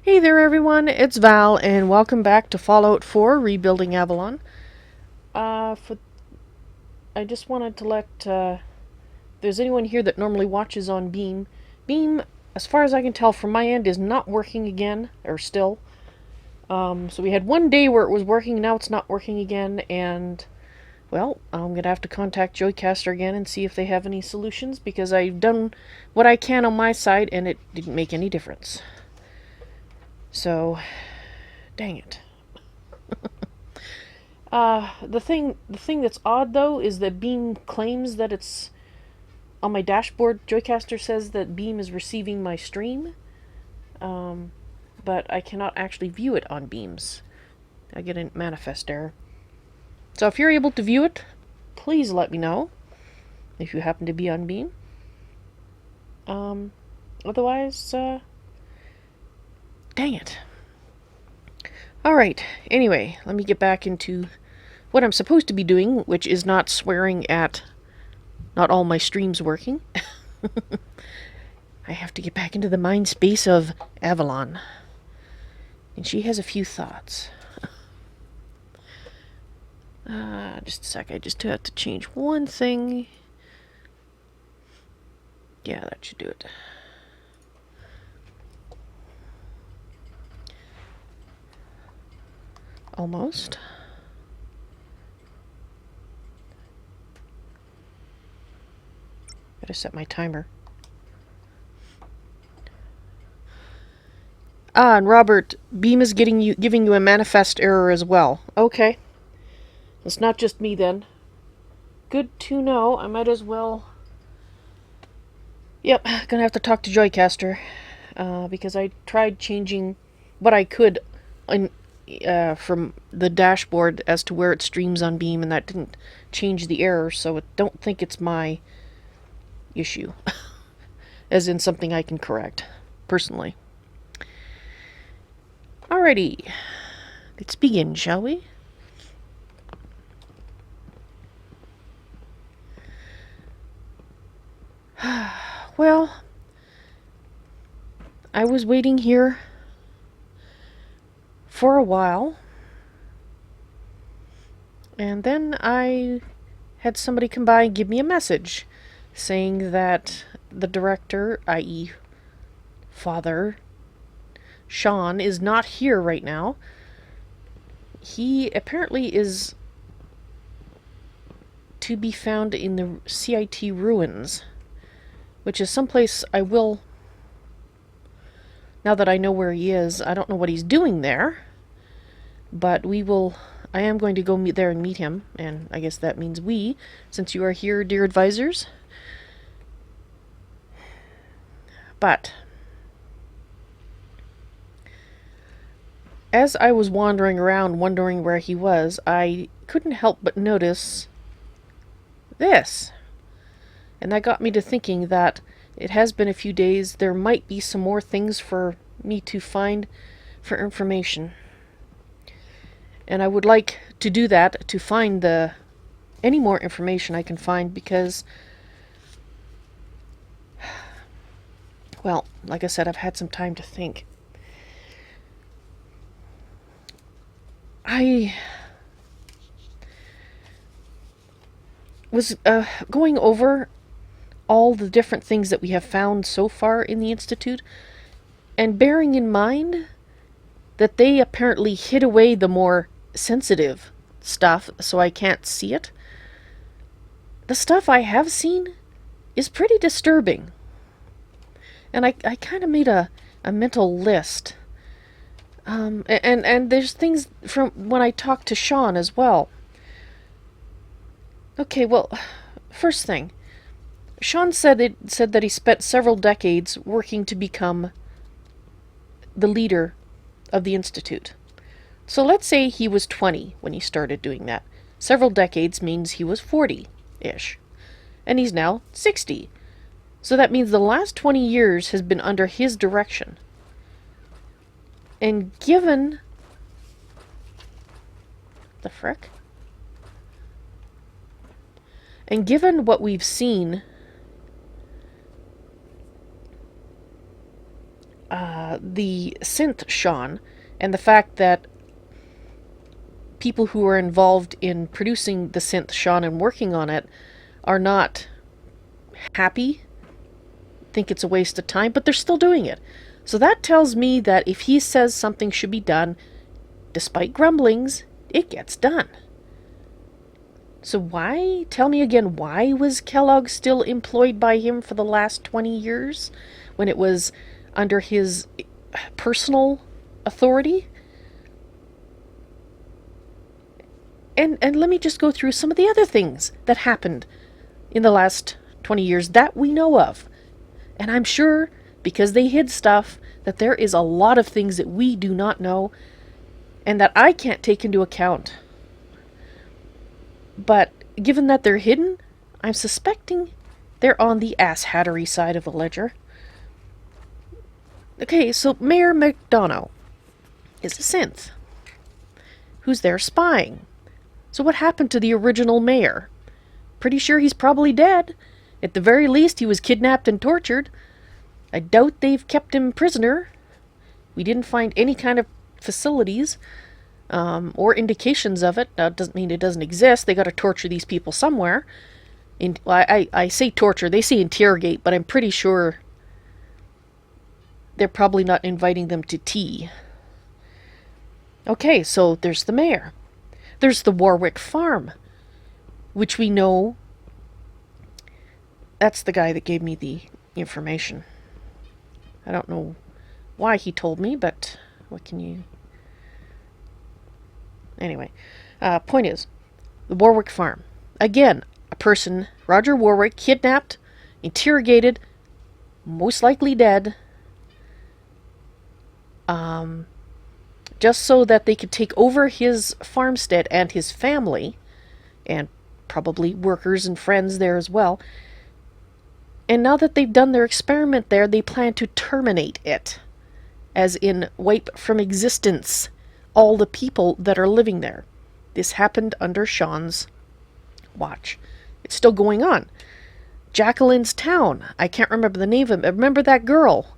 Hey there everyone, it's Val and welcome back to Fallout 4 Rebuilding Avalon. I just wanted to let, if there's anyone here that normally watches on Beam. Beam, as far as I can tell from my end, is not working again, or still. So we had one day where it was working, now it's not working again, and, well, I'm gonna have to contact Joycaster again and see if they have any solutions, because I've done what I can on my side and it didn't make any difference. So, dang it. The thing that's odd though is that Beam claims that it's on my dashboard. Joycaster says that Beam is receiving my stream, but I cannot actually view it on Beams. I get a manifest error. So if you're able to view it, please let me know if you happen to be on Beam. Otherwise, dang it. Alright, anyway, let me get back into what I'm supposed to be doing, which is not swearing at not all my streams working. I have to get back into the mind space of Avalon. And she has a few thoughts. Just a sec, I just have to change one thing. Yeah, that should do it. Almost. Gotta set my timer. And Robert, Beam is giving you a manifest error as well. Okay. It's not just me then. Good to know. I might as well... Yep, gonna have to talk to Joycaster. Because I tried changing what I could from the dashboard as to where it streams on Beam, and that didn't change the error, so I don't think it's my issue. As in something I can correct, personally. Alrighty. Let's begin, shall we? Well, I was waiting here for a while, and then I had somebody come by and give me a message saying that the director, i.e. Father Sean, is not here right now. He apparently is to be found in the CIT ruins, which is someplace I will... Now that I know where he is, I don't know what he's doing there, but I am going to go there and meet him, and I guess that means we, since you are here, dear advisors. But as I was wandering around wondering where he was, I couldn't help but notice this. And that got me to thinking that it has been a few days. There might be some more things for me to find for information. And I would like to do that, to find any more information I can find, because, well, like I said, I've had some time to think. I was going over all the different things that we have found so far in the Institute, and bearing in mind that they apparently hid away the more sensitive stuff so I can't see it. The stuff I have seen is pretty disturbing. And I kind of made a mental list. And there's things from when I talked to Sean as well. Okay, well, first thing. Sean said that he spent several decades working to become the leader of the Institute. So let's say he was 20 when he started doing that. Several decades means he was 40-ish. And he's now 60. So that means the last 20 years has been under his direction. And given... The frick? And given what we've seen the synth Sean and the fact that people who are involved in producing the synth Sean and working on it are not happy, think it's a waste of time, but they're still doing it. So that tells me that if he says something should be done, despite grumblings, it gets done. So why, tell me again, why was Kellogg still employed by him for the last 20 years when it was under his personal authority? And let me just go through some of the other things that happened in the last 20 years that we know of. And I'm sure, because they hid stuff, that there is a lot of things that we do not know and that I can't take into account. But given that they're hidden, I'm suspecting they're on the ass-hattery side of the ledger. Okay, so Mayor McDonough is a synth who's there spying. So what happened to the original mayor? Pretty sure he's probably dead. At the very least, he was kidnapped and tortured. I doubt they've kept him prisoner. We didn't find any kind of facilities or indications of it. Now, it doesn't mean it doesn't exist. They got to torture these people somewhere. I say torture. They say interrogate, but I'm pretty sure they're probably not inviting them to tea. Okay, so there's the mayor. There's the Warwick farm, which we know. That's the guy that gave me the information. I don't know why he told me, but what can you... Anyway, point is, the Warwick farm. Again, a person, Roger Warwick, kidnapped, interrogated, most likely dead, just so that they could take over his farmstead and his family, and probably workers and friends there as well. And now that they've done their experiment there, they plan to terminate it, as in wipe from existence all the people that are living there. This happened under Sean's watch. It's still going on. Jacqueline's town. I can't remember the name of it. Remember that girl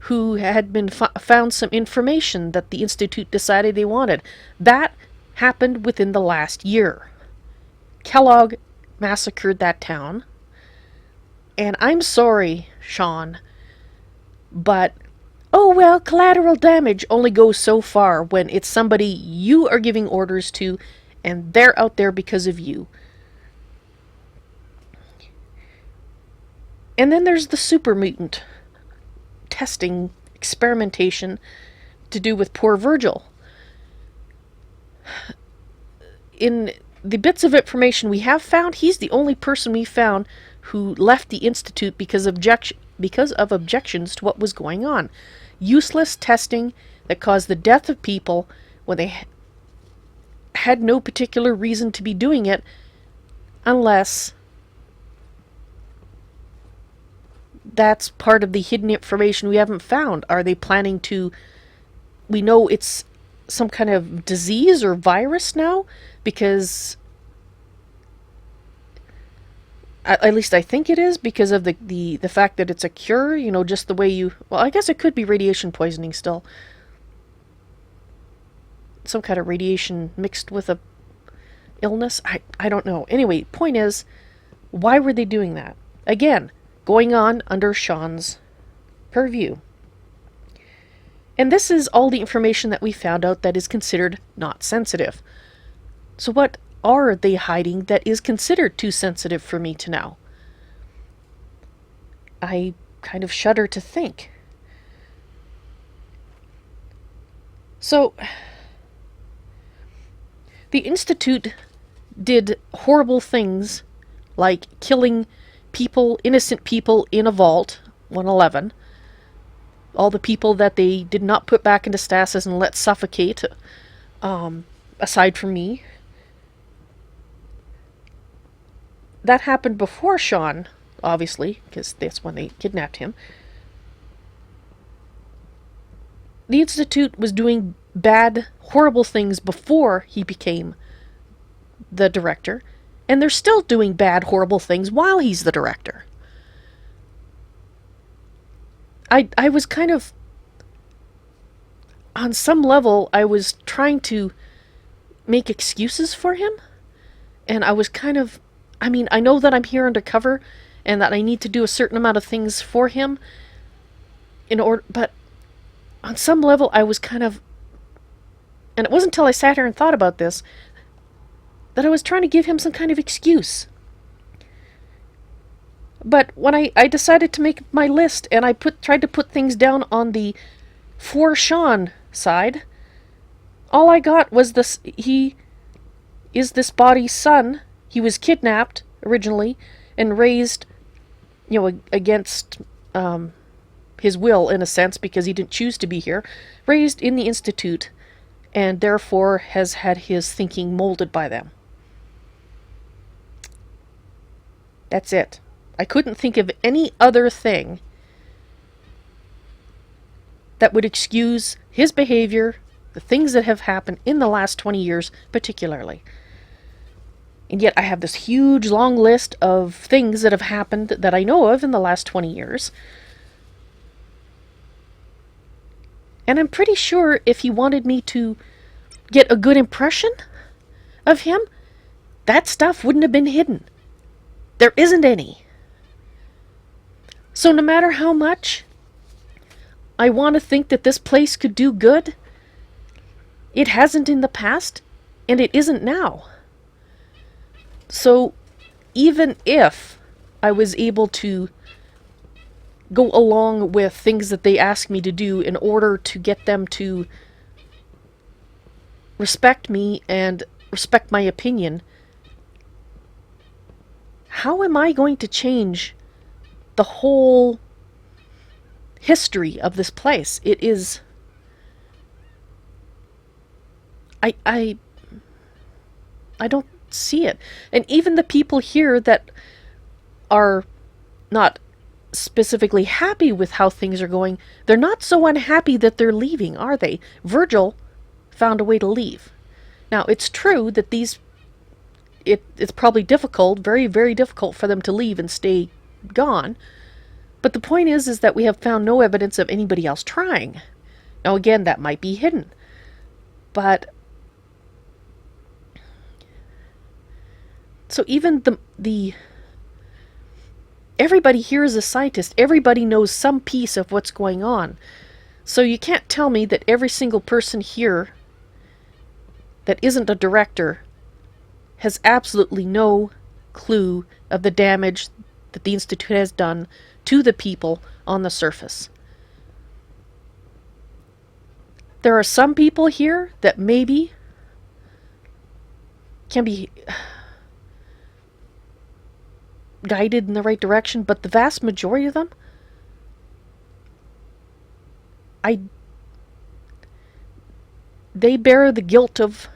who had been found some information that the Institute decided they wanted? That happened within the last year. Kellogg massacred that town. And I'm sorry, Sean, but, oh well, collateral damage only goes so far when it's somebody you are giving orders to and they're out there because of you. And then there's the super mutant testing, experimentation to do with poor Virgil. In the bits of information we have found, he's the only person we found who left the Institute because of objections to what was going on. Useless testing that caused the death of people when they had no particular reason to be doing it, unless that's part of the hidden information we haven't found. Are they planning to... We know it's some kind of disease or virus now, because... At least I think it is, because of the fact that it's a cure, you know, just the way you... Well, I guess it could be radiation poisoning still. Some kind of radiation mixed with a illness? I don't know. Anyway, point is, why were they doing that? Again, going on under Sean's purview. And this is all the information that we found out that is considered not sensitive. So what are they hiding that is considered too sensitive for me to know? I kind of shudder to think. So, the Institute did horrible things like killing people, innocent people, in a vault, 111. All the people that they did not put back into stasis and let suffocate, aside from me. That happened before Sean, obviously, because that's when they kidnapped him. The Institute was doing bad, horrible things before he became the director, and they're still doing bad, horrible things while he's the director. I was kind of on some level, I was trying to make excuses for him, and I was kind of, I mean, I know that I'm here undercover and that I need to do a certain amount of things for him in order, but on some level I was kind of, and it wasn't until I sat here and thought about this, that I was trying to give him some kind of excuse. But when I decided to make my list and I tried to put things down on the for Sean side, all I got was this: he is this body's son. He was kidnapped originally and raised, against his will, in a sense, because he didn't choose to be here, raised in the Institute, and therefore has had his thinking molded by them. That's it. I couldn't think of any other thing that would excuse his behavior, the things that have happened in the last 20 years particularly. And yet I have this huge long list of things that have happened that I know of in the last 20 years. And I'm pretty sure if he wanted me to get a good impression of him, that stuff wouldn't have been hidden. There isn't any. So no matter how much I want to think that this place could do good, it hasn't in the past, and it isn't now. So even if I was able to go along with things that they ask me to do in order to get them to respect me and respect my opinion, how am I going to change the whole history of this place? It is... I don't see it. And even the people here that are not specifically happy with how things are going, they're not so unhappy that they're leaving, are they? Virgil found a way to leave. Now, it's true that it's probably difficult, very, very difficult for them to leave and stay gone. But the point is that we have found no evidence of anybody else trying. Now, again, that might be hidden. But so even the everybody here is a scientist. Everybody knows some piece of what's going on. So you can't tell me that every single person here that isn't a director has absolutely no clue of the damage that the Institute has done to the people on the surface. There are some people here that maybe can be guided in the right direction, but the vast majority of them, they bear the guilt of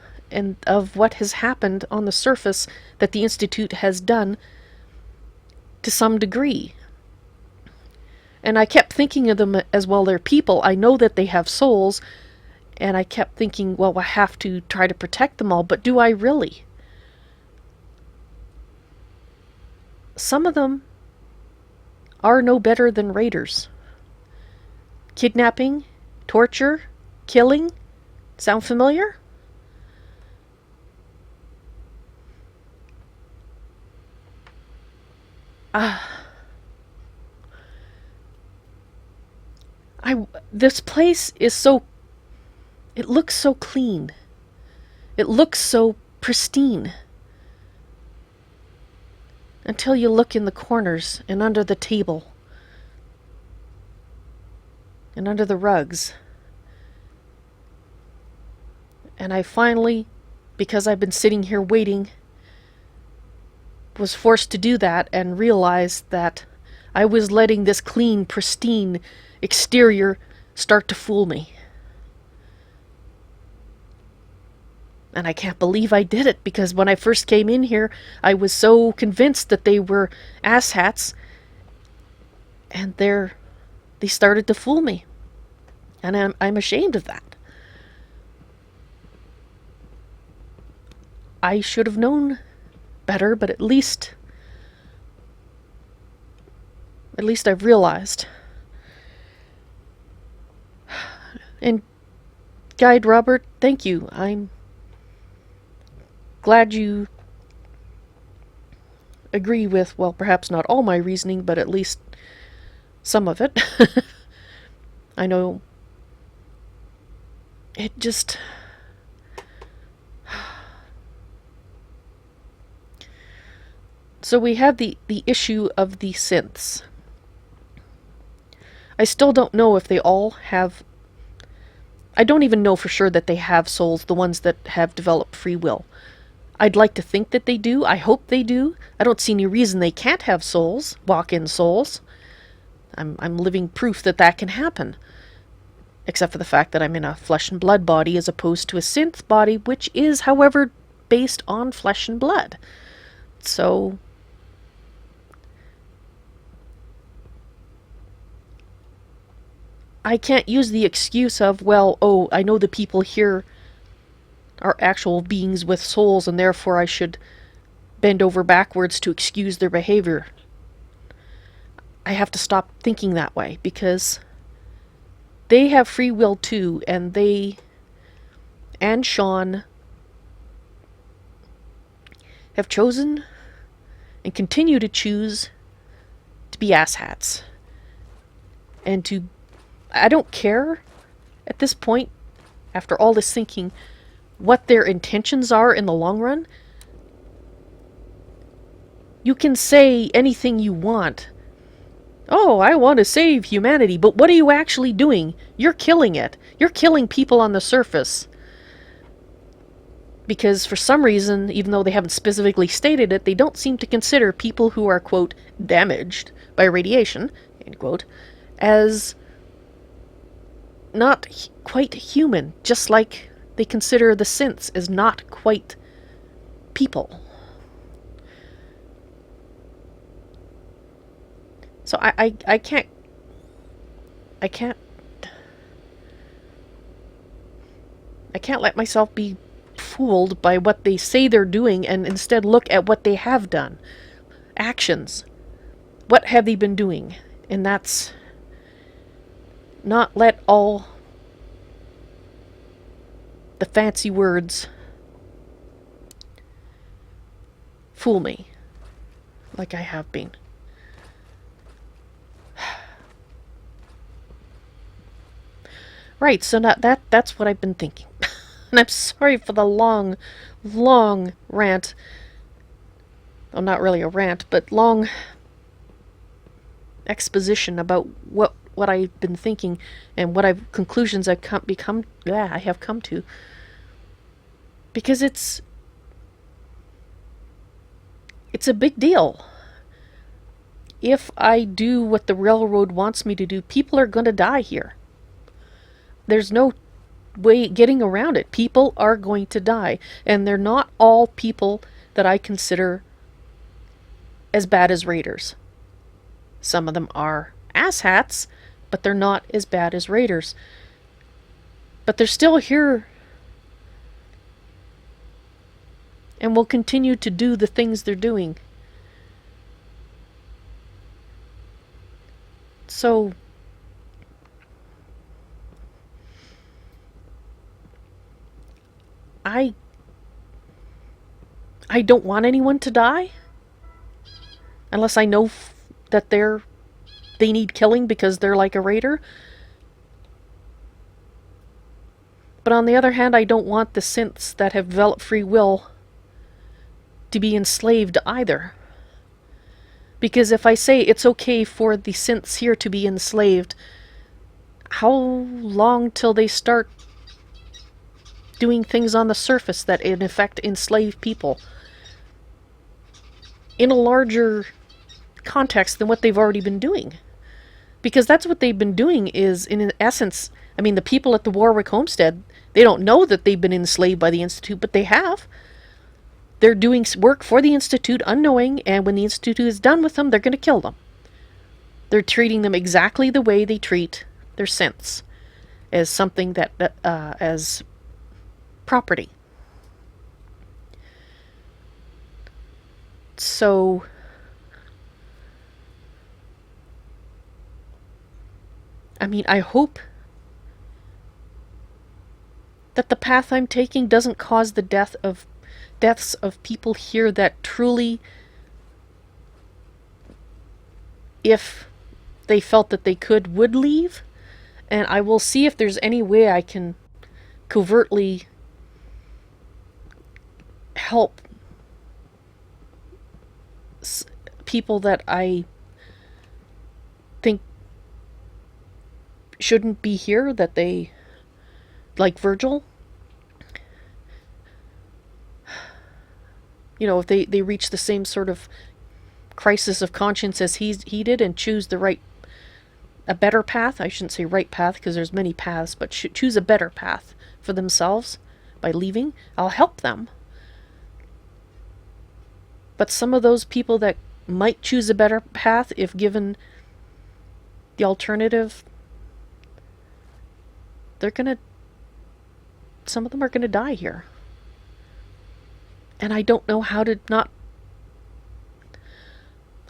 what has happened on the surface that the Institute has done to some degree. And I kept thinking of them as, well, they're people. I know that they have souls, and I kept thinking, well, I have to try to protect them all, but do I really? Some of them are no better than raiders. Kidnapping, torture, killing. Sound familiar? This place is so... It looks so clean. It looks so pristine. Until you look in the corners and under the table and under the rugs. And I finally, because I've been sitting here waiting, was forced to do that and realized that I was letting this clean, pristine exterior start to fool me. And I can't believe I did it, because when I first came in here, I was so convinced that they were asshats, and they started to fool me. And I'm ashamed of that. I should have known better, but at least I've realized. And Guide Robert, thank you. I'm glad you agree with, well, perhaps not all my reasoning, but at least some of it. I know it just... So we have the issue of the synths. I still don't know if they all have... I don't even know for sure that they have souls, the ones that have developed free will. I'd like to think that they do. I hope they do. I don't see any reason they can't have souls, walk-in souls. I'm living proof that that can happen. Except for the fact that I'm in a flesh and blood body as opposed to a synth body, which is, however, based on flesh and blood. So... I can't use the excuse of, well, oh, I know the people here are actual beings with souls, and therefore I should bend over backwards to excuse their behavior. I have to stop thinking that way, because they have free will too, and they and Sean have chosen and continue to choose to be asshats. And to... I don't care at this point, after all this thinking, what their intentions are in the long run. You can say anything you want. Oh, I want to save humanity, but what are you actually doing? You're killing it. You're killing people on the surface. Because for some reason, even though they haven't specifically stated it, they don't seem to consider people who are, quote, damaged by radiation, end quote, as not quite human, just like they consider the synths as not quite people. So I can't let myself be fooled by what they say they're doing and instead look at what they have done. Actions. What have they been doing? And that's not let all the fancy words fool me like I have been. Right, so that's what I've been thinking. And I'm sorry for the long rant. Well, not really a rant, but long exposition about what I've been thinking and what conclusions I have come to. Because it's a big deal. If I do what the railroad wants me to do, people are going to die here. There's no way getting around it. People are going to die. And they're not all people that I consider as bad as raiders. Some of them are asshats, but they're not as bad as raiders. But they're still here and will continue to do the things they're doing. So I don't want anyone to die unless I know that they need killing because they're like a raider. But on the other hand, I don't want the synths that have developed free will to be enslaved either. Because if I say it's okay for the synths here to be enslaved, how long till they start doing things on the surface that in effect enslave people? In a larger context than what they've already been doing. Because that's what they've been doing is, in essence, I mean, the people at the Warwick Homestead, they don't know that they've been enslaved by the Institute, but they have. They're doing work for the Institute unknowing, and when the Institute is done with them, they're going to kill them. They're treating them exactly the way they treat their synths, as something that as property. So I mean, I hope that the path I'm taking doesn't cause the deaths of people here that truly, if they felt that they could, would leave. And I will see if there's any way I can covertly help people that I think shouldn't be here, that they, like Virgil, you know, if they reach the same sort of crisis of conscience as he did and choose a better path. I shouldn't say right path because there's many paths, but choose a better path for themselves by leaving, I'll help them. But some of those people that might choose a better path, if given the alternative, some of them are gonna die here. And I don't know how to not...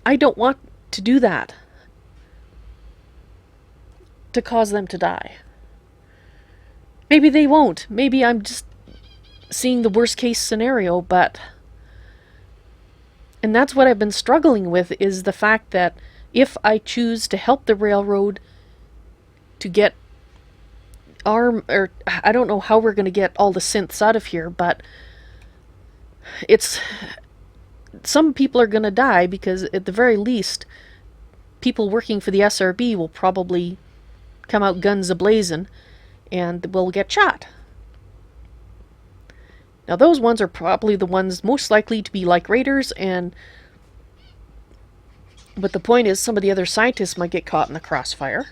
I don't want to do that, to cause them to die. Maybe they won't. Maybe I'm just seeing the worst case scenario, but... And that's what I've been struggling with, is the fact that if I choose to help the railroad to get or I don't know how we're going to get all the synths out of here, but some people are going to die, because at the very least, people working for the SRB will probably come out guns a-blazing and will get shot. Now those ones are probably the ones most likely to be like raiders, but the point is, some of the other scientists might get caught in the crossfire.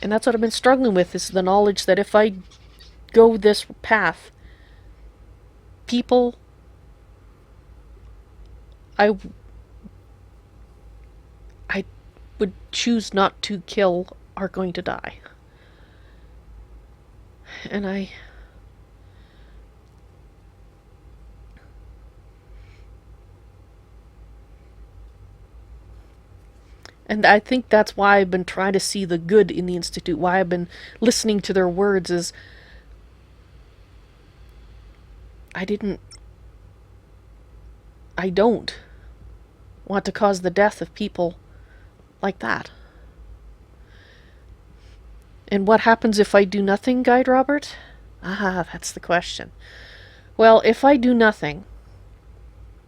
And that's what I've been struggling with, is the knowledge that if I go this path, people I would choose not to kill are going to die. And I think that's why I've been trying to see the good in the Institute, why I've been listening to their words, is I don't want to cause the death of people like that. And what happens if I do nothing, Guide Robert? That's the question. Well, if I do nothing,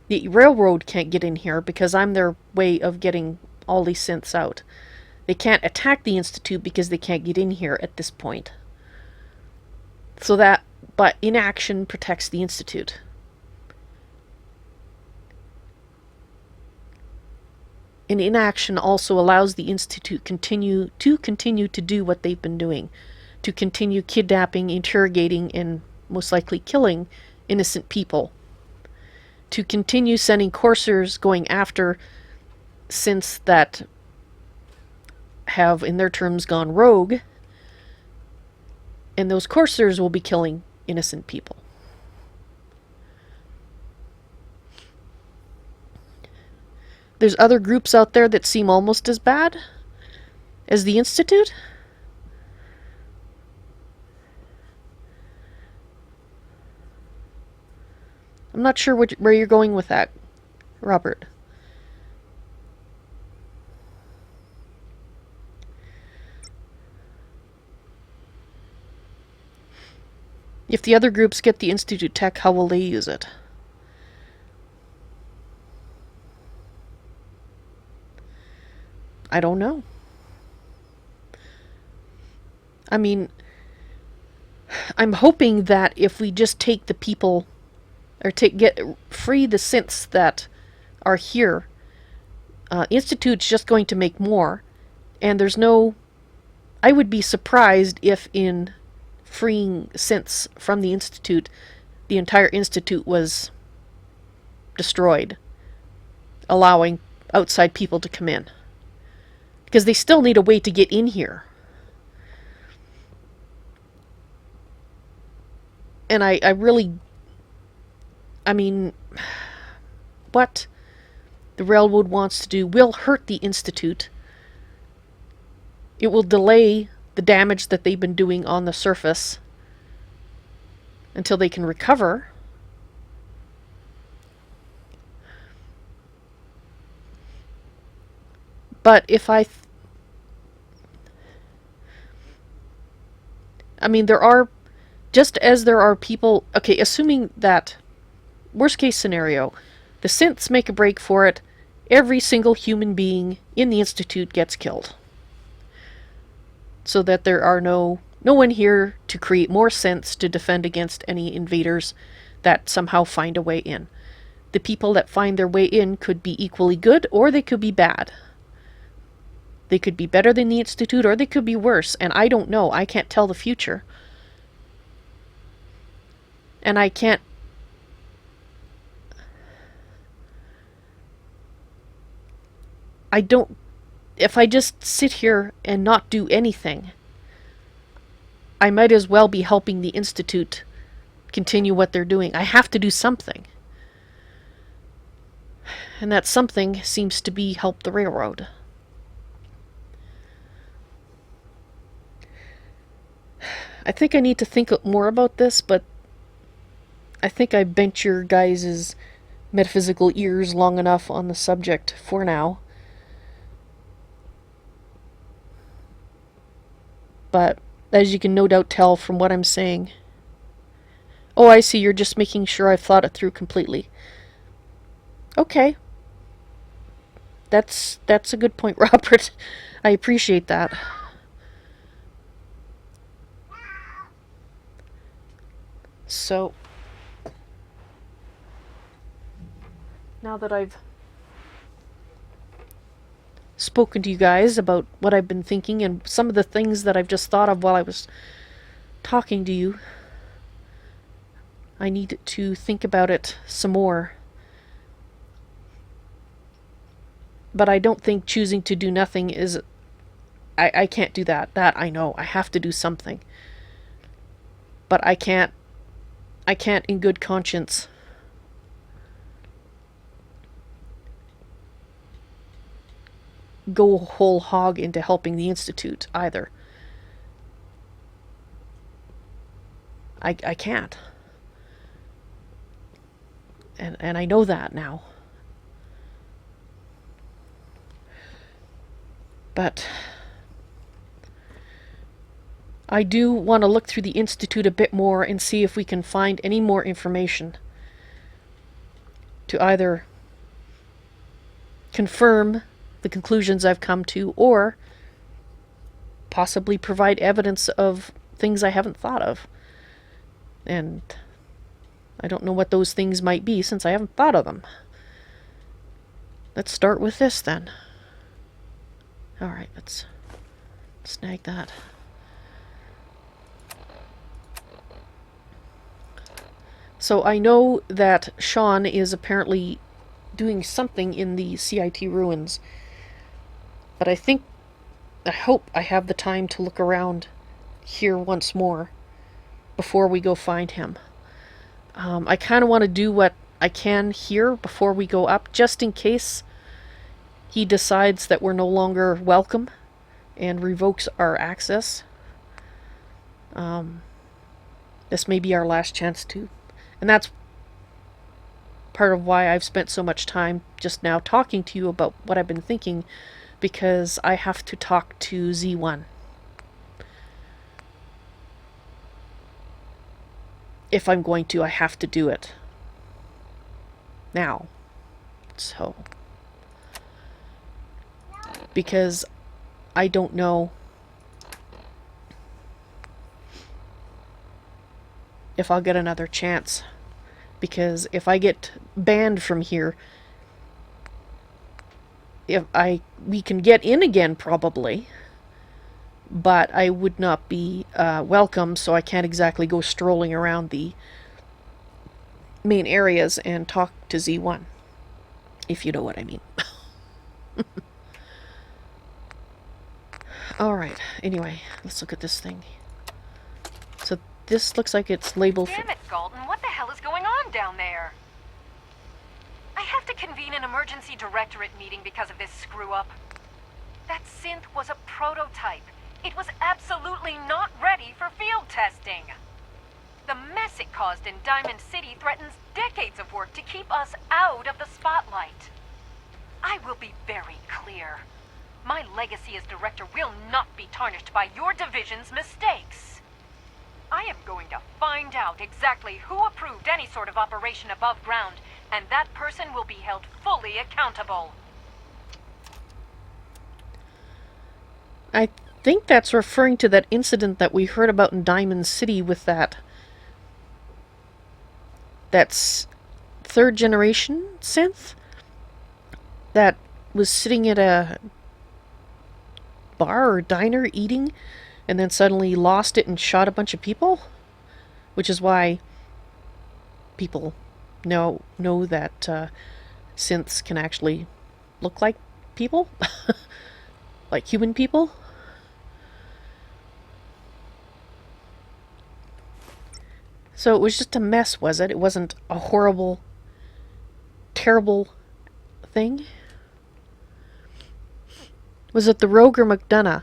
the railroad can't get in here because I'm their way of getting all these synths out. They can't attack the Institute because they can't get in here at this point. But inaction protects the Institute. And inaction also allows the Institute to continue to do what they've been doing, to continue kidnapping, interrogating, and most likely killing innocent people, to continue sending coursers going after synths that have, in their terms, gone rogue, and those coursers will be killing innocent people. There's other groups out there that seem almost as bad as the Institute. I'm not sure where you're going with that, Robert. If the other groups get the Institute tech, how will they use it? I don't know. I mean, I'm hoping that if we just take the people, or free the synths that are here, Institute's just going to make more, and there's no... I would be surprised if in freeing synths from the Institute, the entire Institute was destroyed, allowing outside people to come in. Because they still need a way to get in here. And I mean, what the railroad wants to do will hurt the Institute. It will delay the damage that they've been doing on the surface until they can recover. But if I mean, there are, just as there are people, okay, assuming that, worst case scenario, the synths make a break for it, every single human being in the Institute gets killed. So that there are no one here to create more synths to defend against any invaders that somehow find a way in. The people that find their way in could be equally good, or they could be bad. They could be better than the Institute, or they could be worse, and I don't know. I can't tell the future. And I can't... If I just sit here and not do anything, I might as well be helping the Institute continue what they're doing. I have to do something. And that something seems to be help the railroad. I think I need to think more about this, but I think I bent your guys' metaphysical ears long enough on the subject for now. But as you can no doubt tell from what I'm saying... Oh, I see, you're just making sure I've thought it through completely. Okay. That's a good point, Robert. I appreciate that. So, now that I've spoken to you guys about what I've been thinking and some of the things that I've just thought of while I was talking to you, I need to think about it some more. But I don't think choosing to do nothing is... I can't do that. That I know. I have to do something. But I can't in good conscience go whole hog into helping the Institute either. I can't. And I know that now. But I do want to look through the Institute a bit more and see if we can find any more information to either confirm the conclusions I've come to, or possibly provide evidence of things I haven't thought of. And I don't know what those things might be since I haven't thought of them. Let's start with this then. Alright, let's snag that. So I know that Sean is apparently doing something in the CIT ruins. But I hope I have the time to look around here once more before we go find him. I kind of want to do what I can here before we go up, just in case he decides that we're no longer welcome and revokes our access. This may be our last chance to. And that's part of why I've spent so much time just now talking to you about what I've been thinking, because I have to talk to Z1. If I'm going to, I have to do it now. So, because I don't know if I'll get another chance. Because if I get banned from here, we can get in again probably, but I would not be welcome, so I can't exactly go strolling around the main areas and talk to Z1, if you know what I mean. Alright, anyway, let's look at this thing. So this looks like it's labeled... Damn it, Galton, what the hell is going on down there? I have to convene an emergency directorate meeting because of this screw-up. That synth was a prototype. It was absolutely not ready for field testing. The mess it caused in Diamond City threatens decades of work to keep us out of the spotlight. I will be very clear. My legacy as director will not be tarnished by your division's mistakes. I am going to find out exactly who approved any sort of operation above ground, and that person will be held fully accountable. I think that's referring to that incident that we heard about in Diamond City with that's third generation synth that was sitting at a bar or diner eating and then suddenly lost it and shot a bunch of people, which is why people know that synths can actually look like people, like human people. So it was just a mess, was it? It wasn't a horrible, terrible thing? Was it the Rogue or McDonough?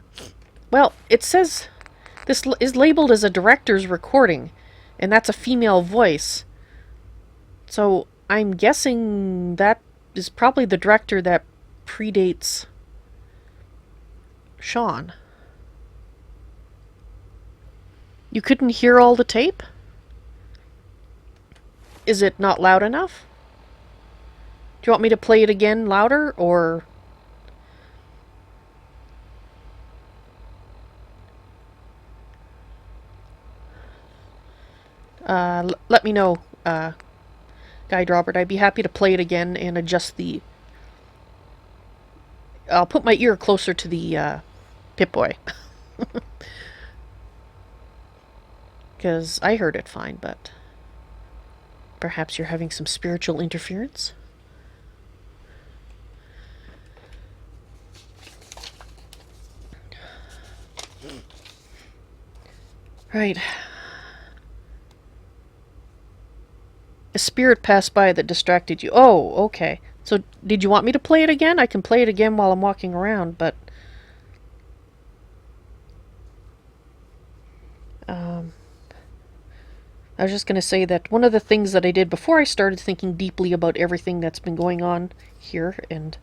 Well, it says this is labeled as a director's recording, and that's a female voice. So I'm guessing that is probably the director that predates Sean. You couldn't hear all the tape? Is it not loud enough? Do you want me to play it again louder, or... let me know, Guide Robert. I'd be happy to play it again and adjust the... I'll put my ear closer to the Pip-Boy. Because I heard it fine, but... perhaps you're having some spiritual interference? Right. A spirit passed by that distracted you. Oh, okay. So, did you want me to play it again? I can play it again while I'm walking around, but... I was just going to say that one of the things that I did before I started thinking deeply about everything that's been going on here, and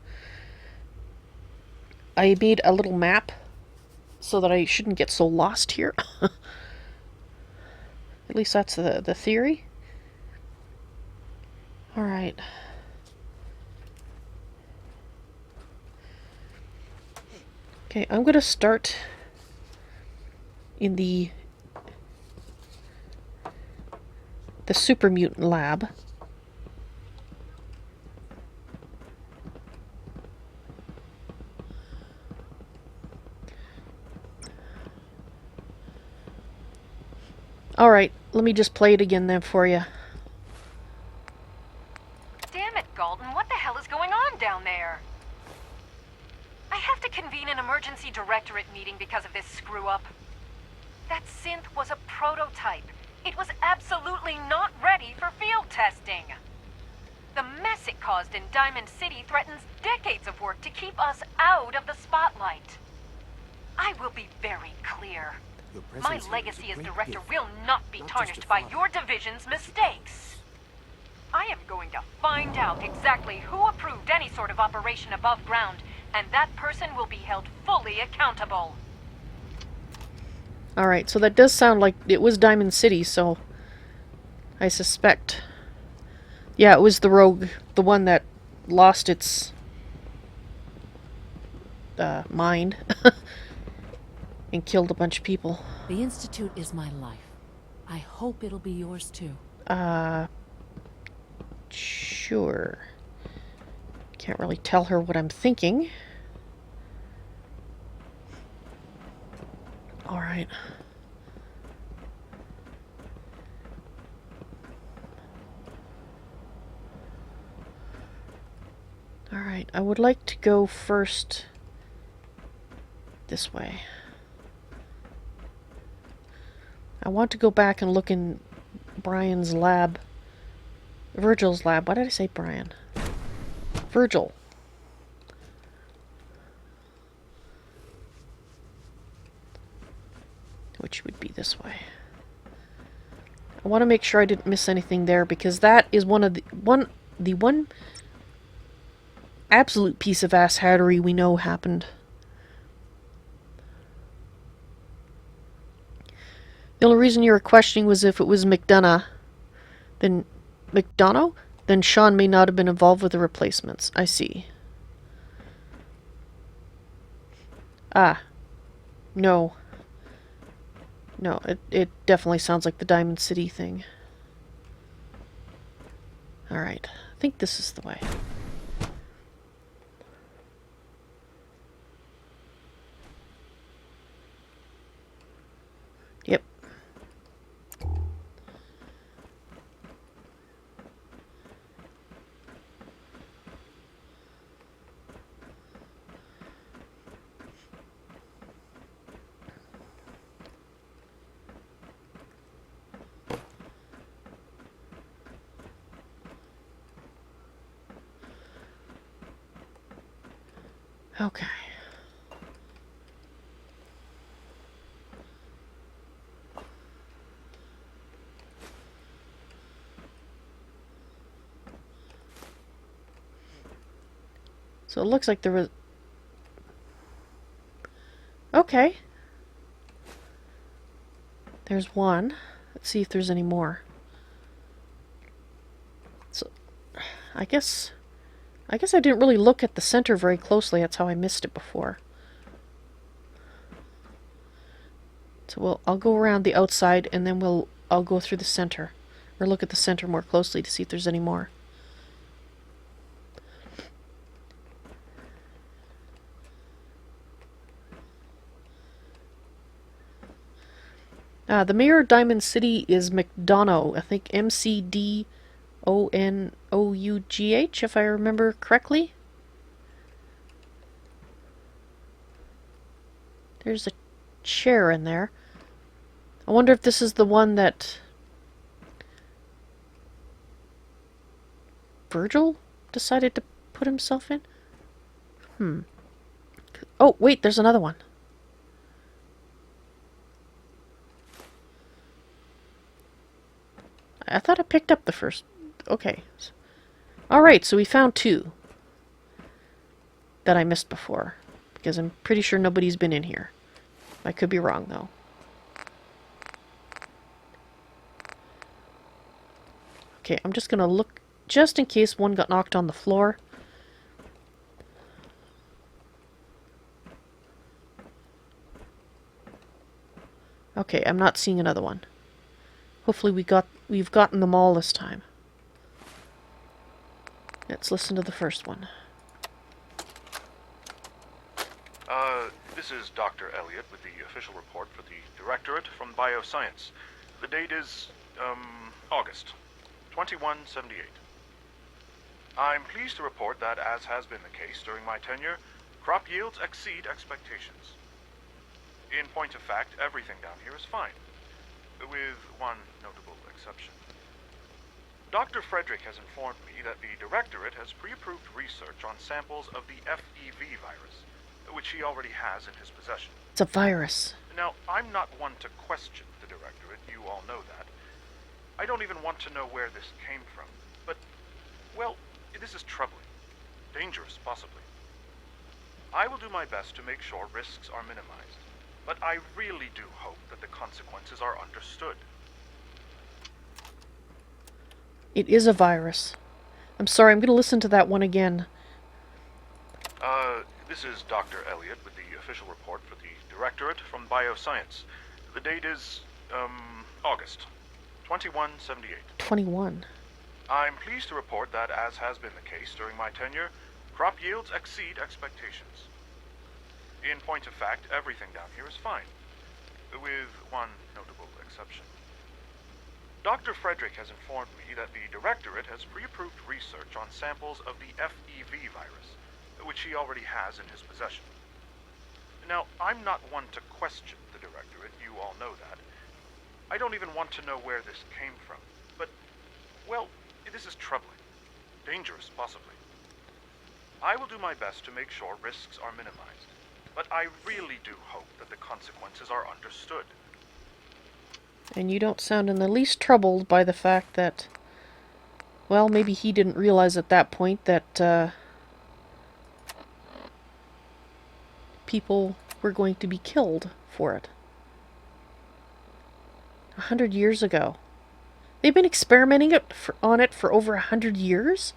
I made a little map so that I shouldn't get so lost here. At least that's the theory. Alright. Okay, I'm going to start in the super mutant lab. Alright, let me just play it again then for you. Damn it, Galton, what the hell is going on down there? I have to convene an emergency directorate meeting because of this screw-up. That synth was a prototype. It was absolutely not ready for field testing. The mess it caused in Diamond City threatens decades of work to keep us out of the spotlight. I will be very clear. My legacy as director will not be tarnished by your division's mistakes. I am going to find out exactly who approved any sort of operation above ground, and that person will be held fully accountable. Alright, so that does sound like it was Diamond City, so I suspect... Yeah, it was the Rogue, the one that lost its mind and killed a bunch of people. The Institute is my life. I hope it'll be yours too. Sure. Can't really tell her what I'm thinking. Alright. Alright, I would like to go first this way. I want to go back and look in Brian's lab. Virgil's lab. Why did I say Brian? Virgil. which would be this way. I want to make sure I didn't miss anything there, because that is one absolute piece of asshattery we know happened. The only reason you were questioning was if it was McDonough, then Sean may not have been involved with the replacements. I see. Ah. No. No, it definitely sounds like the Diamond City thing. Alright, I think this is the way. Yep. Okay. So it looks like there was... Okay. There's one. Let's see if there's any more. So, I guess I didn't really look at the center very closely. That's how I missed it before. So I'll go around the outside, and then I'll go through the center, or look at the center more closely to see if there's any more. The mayor of Diamond City is McDonough. I think McDonough, if I remember correctly. There's a chair in there. I wonder if this is the one that Virgil decided to put himself in? Oh, wait, there's another one. I thought I picked up the first. Okay. Alright, so we found two that I missed before, because I'm pretty sure nobody's been in here. I could be wrong, though. Okay, I'm just gonna look, just in case one got knocked on the floor. Okay, I'm not seeing another one. Hopefully we've gotten them all this time. Let's listen to the first one. This is Dr. Elliot with the official report for the Directorate from Bioscience. The date is, August 2178. I'm pleased to report that, as has been the case during my tenure, crop yields exceed expectations. In point of fact, everything down here is fine, with one notable exception. Dr. Frederick has informed me that the Directorate has pre-approved research on samples of the FEV virus, which he already has in his possession. It's a virus. Now, I'm not one to question the Directorate, you all know that. I don't even want to know where this came from, but, well, this is troubling. Dangerous, possibly. I will do my best to make sure risks are minimized, but I really do hope that the consequences are understood. It is a virus. I'm sorry, I'm going to listen to that one again. This is Dr. Elliot with the official report for the Directorate from Bioscience. The date is, August 2178. 21. I'm pleased to report that, as has been the case during my tenure, crop yields exceed expectations. In point of fact, everything down here is fine, with one notable exception. Dr. Frederick has informed me that the Directorate has pre-approved research on samples of the FEV virus, which he already has in his possession. Now, I'm not one to question the Directorate, you all know that. I don't even want to know where this came from, but, well, this is troubling. Dangerous, possibly. I will do my best to make sure risks are minimized, but I really do hope that the consequences are understood. And you don't sound in the least troubled by the fact that, well, maybe he didn't realize at that point that people were going to be killed for it. 100 years ago. They've been experimenting on it for over 100 years?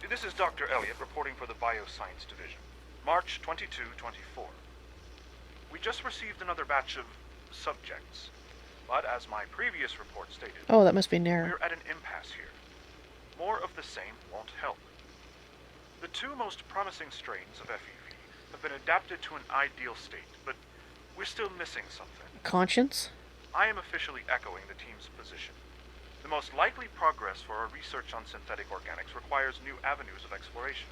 This is Dr. Elliot reporting for the Bioscience Division. March 22-24. We just received another batch of subjects. But as my previous report stated, Oh, that must be an error. we're at an impasse here. More of the same won't help. The two most promising strains of FEV have been adapted to an ideal state, but we're still missing something. Conscience? I am officially echoing the team's position. The most likely progress for our research on synthetic organics requires new avenues of exploration.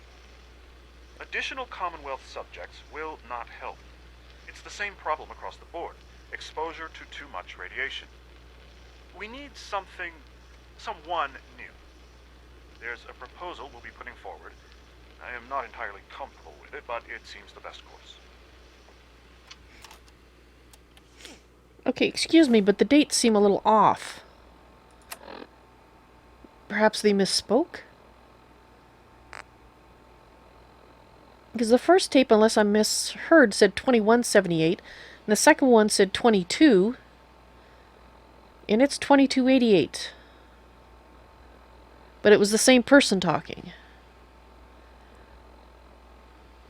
Additional Commonwealth subjects will not help. It's the same problem across the board. Exposure to too much radiation. We need someone new. There's a proposal we'll be putting forward. I am not entirely comfortable with it, but it seems the best course. Okay, excuse me, but the dates seem a little off. Perhaps they misspoke? Because the first tape, unless I misheard, said 2178, and the second one said 22, and it's 2288. But it was the same person talking.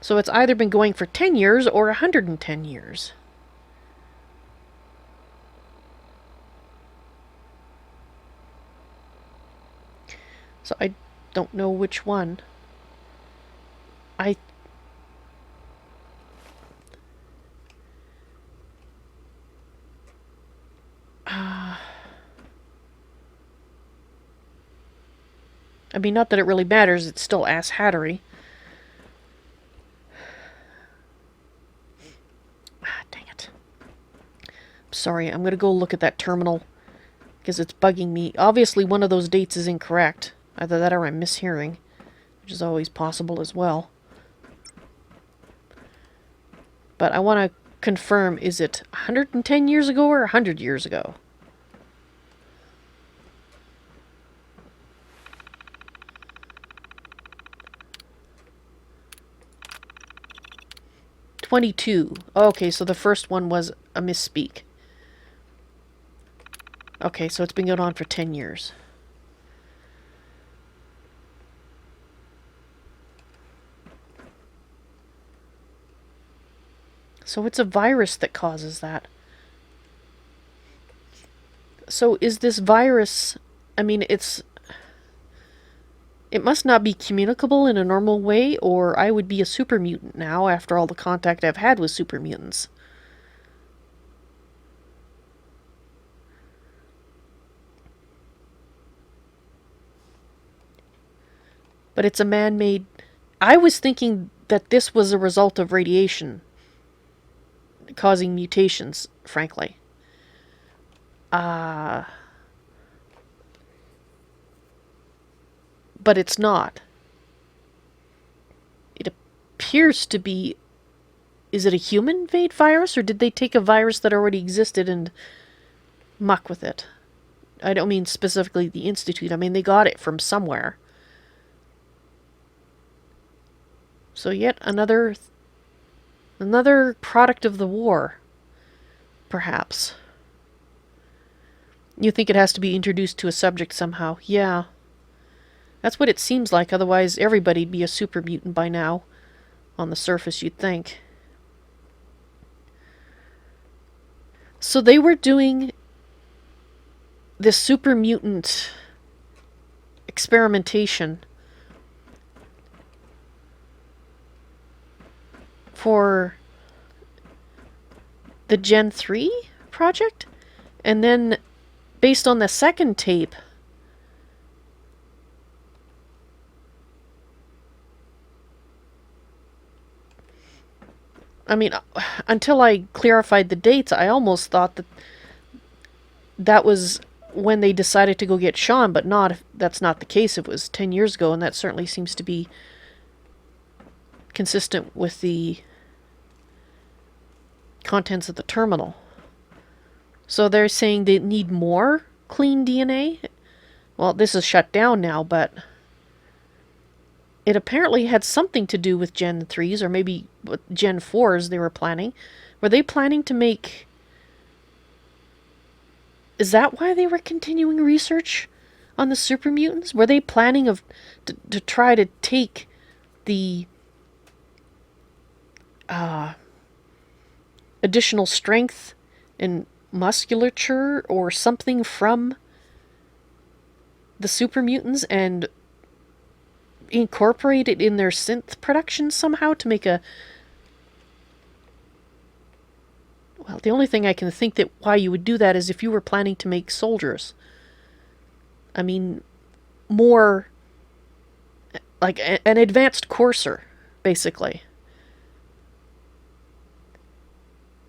So it's either been going for 10 years or 110 years. So I don't know which one. I mean, not that it really matters, it's still ass-hattery. Dang it. I'm sorry, I'm gonna go look at that terminal, because it's bugging me. Obviously, one of those dates is incorrect. Either that or I'm mishearing, which is always possible as well. But I want to confirm, is it 110 years ago or 100 years ago? '22. Okay, so the first one was a misspeak. Okay, so it's been going on for 10 years. So it's a virus that causes that. So is this virus... I mean, it must not be communicable in a normal way, or I would be a super mutant now after all the contact I've had with super mutants. But it's a man-made... I was thinking that this was a result of radiation causing mutations, frankly. But it's not. It appears to be... Is it a human-made virus, or did they take a virus that already existed and muck with it? I don't mean specifically the Institute. I mean, they got it from somewhere. So yet another product of the war, perhaps. You think it has to be introduced to a subject somehow? Yeah. That's what it seems like, otherwise everybody'd be a super mutant by now. On the surface, you'd think. So they were doing this super mutant experimentation for the Gen 3 project, and then based on the second tape, I mean, until I clarified the dates, I almost thought that that was when they decided to go get Sean, but not if that's not the case. It was 10 years ago, and that certainly seems to be consistent with the contents of the terminal. So they're saying they need more clean DNA? Well, this is shut down now, but it apparently had something to do with Gen 3s, or maybe Gen 4s they were planning. Were they planning to make... Is that why they were continuing research on the super mutants? Were they planning to try to take the additional strength and musculature or something from the super mutants and incorporate it in their synth production somehow to make a... Well, the only thing I can think that why you would do that is if you were planning to make soldiers. I mean, more like an advanced courser, basically.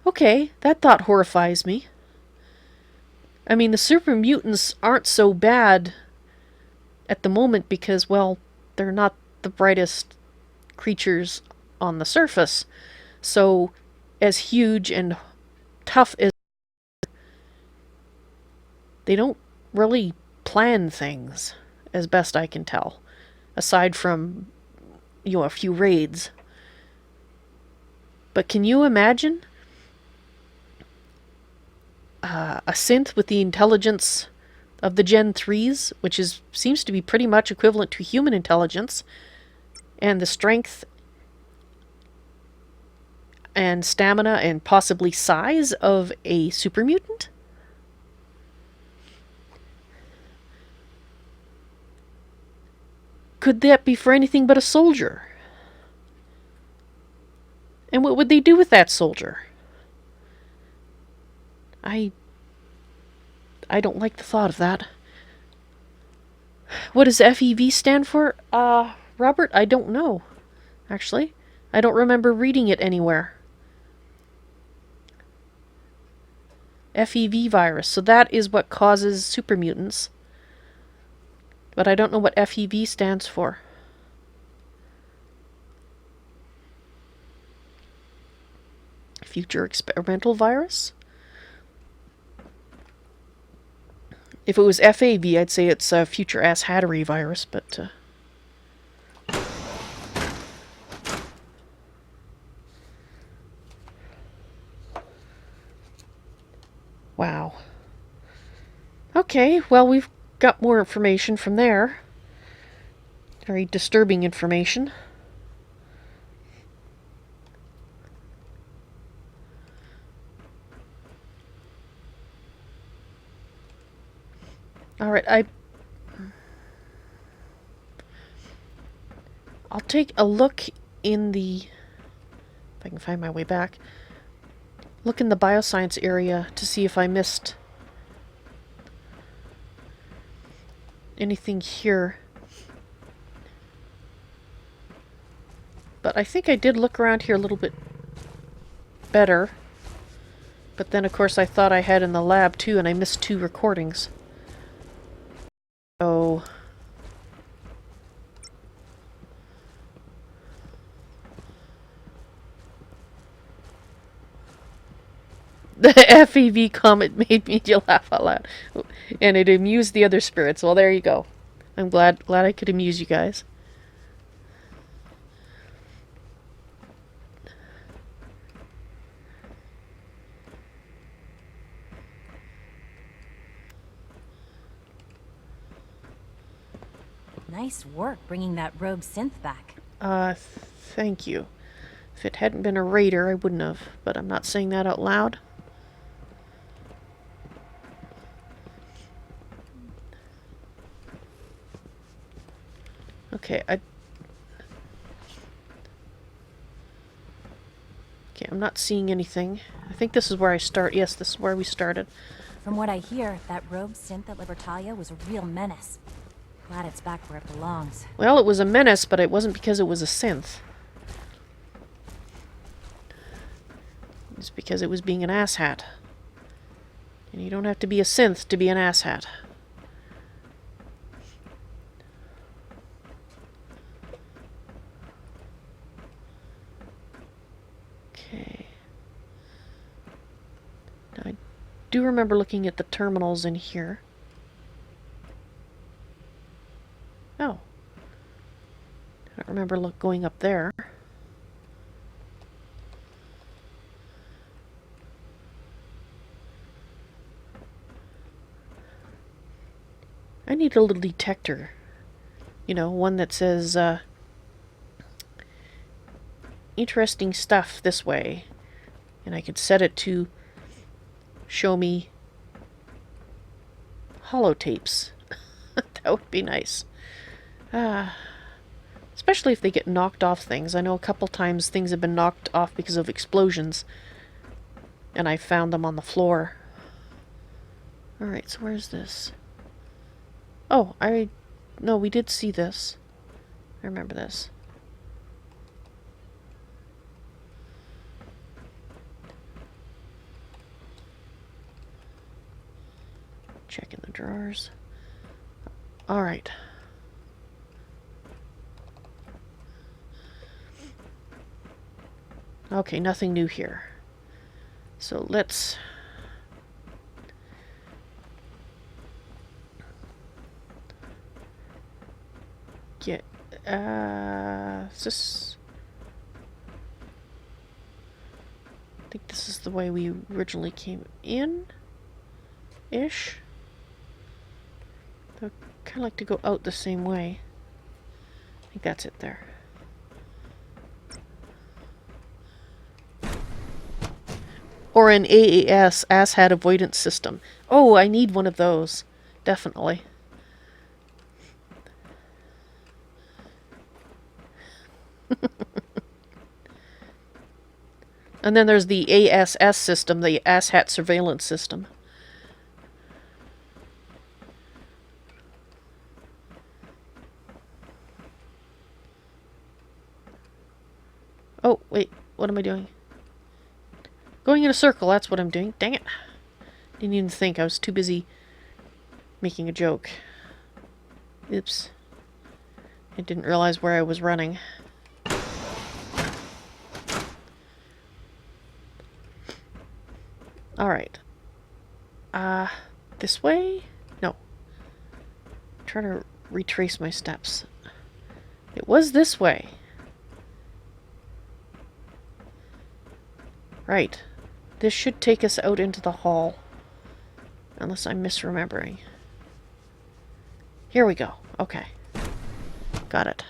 Okay, that thought horrifies me. I mean, the super mutants aren't so bad at the moment because, well, they're not the brightest creatures on the surface. So, as huge and tough as they don't really plan things, as best I can tell, aside from, you know, a few raids. But can you imagine a synth with the intelligence of the Gen 3s, which seems to be pretty much equivalent to human intelligence, and the strength and stamina and possibly size of a super mutant? Could that be for anything but a soldier? And what would they do with that soldier? I don't like the thought of that. What does FEV stand for? Robert, I don't know. Actually, I don't remember reading it anywhere. FEV virus. So that is what causes super mutants. But I don't know what FEV stands for. Future experimental virus? If it was FAV, I'd say it's a future ass hattery virus, but... Wow. Okay, well, we've got more information from there. Very disturbing information. Alright, I'll take a look in the... if I can find my way back. Look in the bioscience area to see if I missed anything here. But I think I did look around here a little bit better. But then, of course, I thought I had in the lab, too, and I missed 2 recordings. Oh. The FEV comment made me laugh out loud. And it amused the other spirits. Well, there you go. I'm glad I could amuse you guys. Nice work bringing that rogue synth back. Thank you. If it hadn't been a raider, I wouldn't have. But I'm not saying that out loud. Okay, Okay, I'm not seeing anything. I think this is where I start. Yes, this is where we started. From what I hear, that rogue synth at Libertalia was a real menace. Glad it's back where it belongs. Well, it was a menace, but it wasn't because it was a synth. It's because it was being an asshat. And you don't have to be a synth to be an asshat. Okay. Now, I do remember looking at the terminals in here. Oh. I don't remember going up there. I need a little detector. You know, one that says, interesting stuff this way. And I could set it to show me holotapes. That would be nice. Especially if they get knocked off things. I know a couple times things have been knocked off because of explosions. And I found them on the floor. Alright, so where's this? Oh, no, we did see this. I remember this. Check in the drawers. Alright. Okay, nothing new here. So let's... get... is this... I think this is the way we originally came in? Ish? I'd kind of like to go out the same way. I think that's it there. Or an AAS, asshat avoidance system. Oh, I need one of those. Definitely. And then there's the ASS system, the asshat surveillance system. Oh, wait, what am I doing? Going in a circle, that's what I'm doing. Dang it. Didn't even think, I was too busy making a joke. Oops. I didn't realize where I was running. Alright. This way? No. I'm trying to retrace my steps. It was this way. Right. This should take us out into the hall. Unless I'm misremembering. Here we go. Okay. Got it.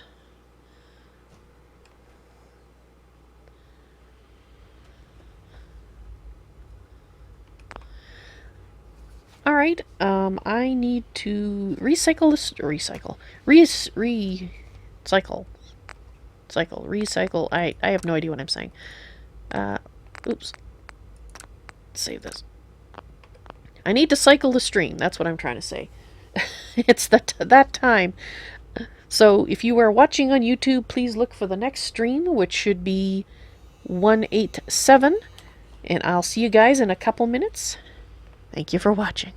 Alright, I need to recycle this, recycle, I have no idea what I'm saying. Oops. Save this. I need to cycle the stream, that's what I'm trying to say. It's that time. So, if you are watching on YouTube, please look for the next stream, which should be 187, and I'll see you guys in a couple minutes. Thank you for watching.